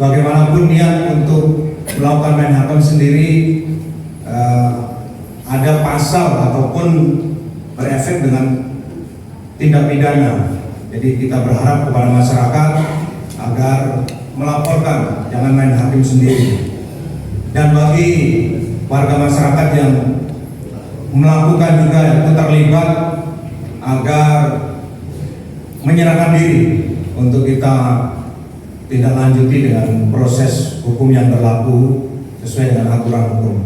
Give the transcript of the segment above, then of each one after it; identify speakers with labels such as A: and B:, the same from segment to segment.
A: bagaimanapun niat untuk melakukan main hakim sendiri ada pasal ataupun berefek dengan tindak pidana. Jadi kita berharap kepada masyarakat agar melaporkan, jangan main hakim sendiri. Dan bagi warga masyarakat yang melakukan juga itu terlibat, agar menyerahkan diri untuk kita tidak lanjuti dengan proses hukum yang berlaku sesuai dengan aturan hukum.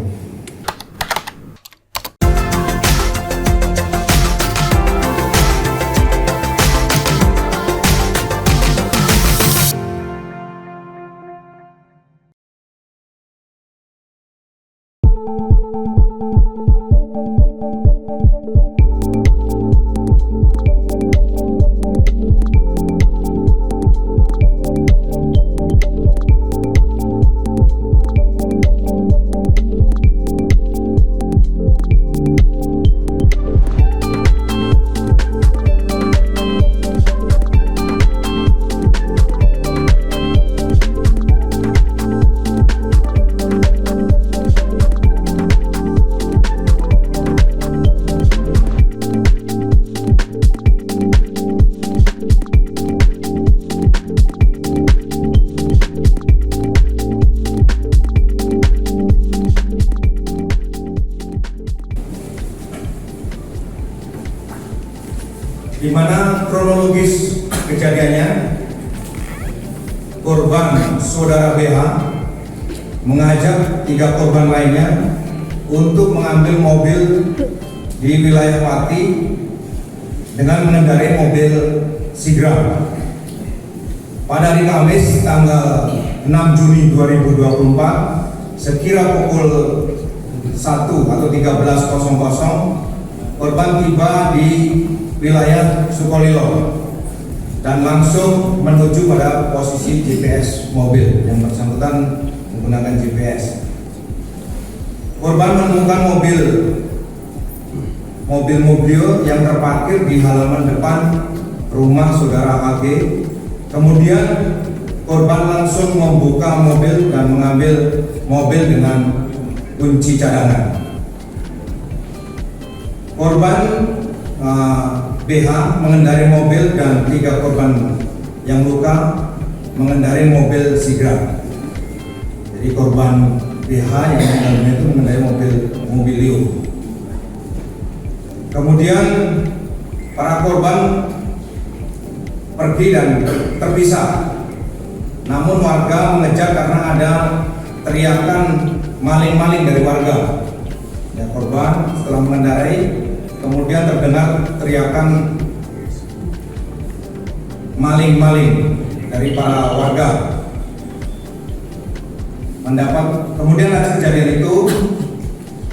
A: Di mana kronologis kejadiannya, korban saudara BH mengajak 3 korban lainnya untuk mengambil mobil di wilayah Pati dengan mengendarai mobil Sigra. Pada hari Kamis tanggal 6 Juni 2024 sekira pukul 1 atau 13.00 korban tiba di wilayah Sukolilo dan langsung menuju pada posisi GPS mobil yang bersangkutan menggunakan GPS. Korban menemukan mobil Moblio yang terparkir di halaman depan rumah saudara AG. Kemudian korban langsung membuka mobil dan mengambil mobil dengan kunci cadangan. Korban BH mengendarai mobil dan 3 korban yang luka mengendarai mobil Sigra. Jadi korban BH yang itu mengendarai mobil Mobilio. Kemudian para korban pergi dan terpisah. Namun warga mengejar karena ada teriakan maling-maling dari warga. Ya, korban setelah mengendarai kemudian terdengar teriakan maling-maling dari para warga. Kemudian atas kejadian itu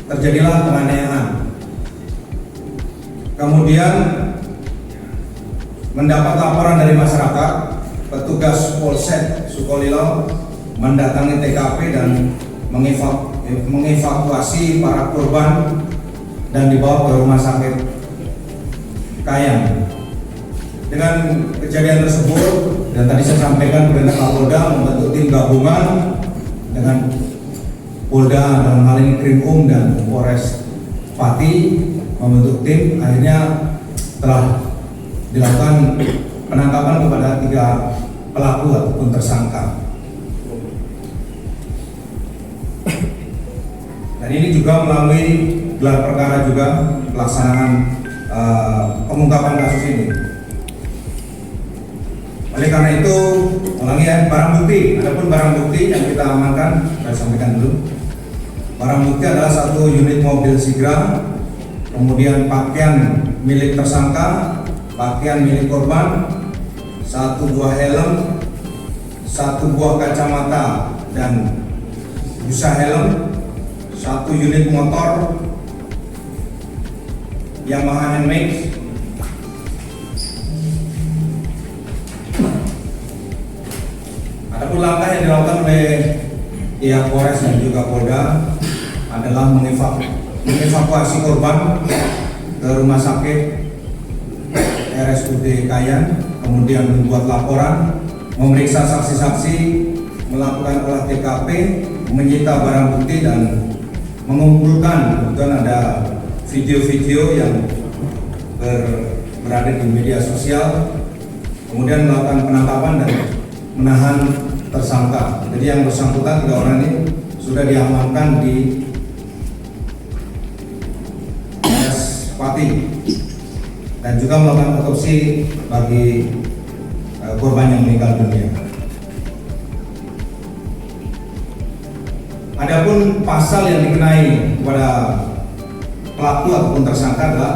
A: terjadilah penganiayaan. Kemudian mendapat laporan dari masyarakat, petugas Polsek Sukolilo mendatangi TKP dan mengevakuasi para korban dan dibawa ke rumah sakit Kayan. Dengan kejadian tersebut dan tadi saya sampaikan perintah Kapolda membentuk tim gabungan dengan Polda dalam hal ini Krimum dan Polres Pati membentuk tim. Akhirnya telah dilakukan penangkapan kepada 3 pelaku ataupun tersangka. Dan ini juga melalui gelar perkara juga pelaksanaan pengungkapan kasus ini. Oleh karena itu, ulangi ya, barang bukti. Adapun barang bukti yang kita amankan, saya sampaikan dulu. Barang bukti adalah 1 unit mobil Sigra, kemudian pakaian milik tersangka, pakaian milik korban, 1 buah helm, 1 buah kacamata dan busa helm, 1 unit motor Yamaha NMAX, adapun langkah yang dilakukan oleh pihak Polres dan juga Polda adalah mengevakuasi korban ke rumah sakit RSUD Kayan, kemudian membuat laporan, memeriksa saksi-saksi, melakukan olah TKP, menyita barang bukti dan mengumpulkan, kebetulan ada video-video yang berada di media sosial, kemudian melakukan penangkapan dan menahan tersangka. Jadi yang bersangkutan 3 orang ini sudah diamankan di Polres Pati dan juga melakukan otopsi bagi korban yang meninggal dunia. Adapun pasal yang dikenai kepada pelaku ataupun tersangka adalah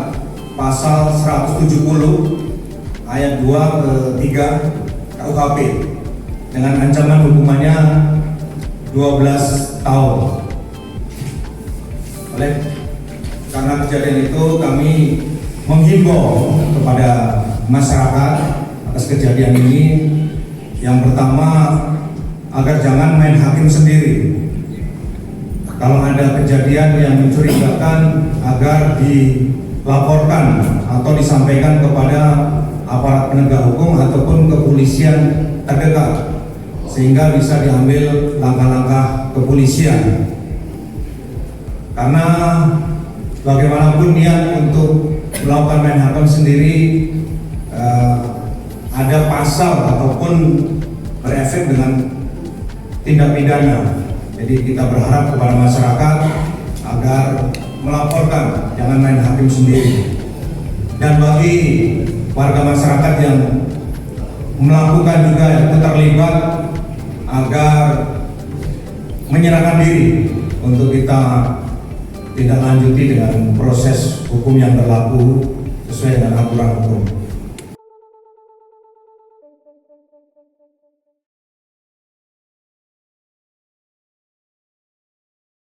A: pasal 170 ayat 2 ke 3 KUHP dengan ancaman hukumannya 12 tahun. Oleh karena kejadian itu kami menghimbau kepada masyarakat atas kejadian ini, yang pertama agar jangan main hakim sendiri. Kalau ada kejadian yang mencurigakan agar dilaporkan atau disampaikan kepada aparat penegak hukum ataupun kepolisian terdekat sehingga bisa diambil langkah-langkah kepolisian. Karena bagaimanapun niat untuk melakukan main hakim sendiri ada pasal ataupun berefek dengan tindak pidana. Jadi kita berharap kepada masyarakat agar melaporkan, jangan main hakim sendiri. Dan bagi warga masyarakat yang melakukan juga yang terlibat, agar menyerahkan diri untuk kita tidak lanjuti dengan proses hukum yang berlaku sesuai dengan aturan hukum.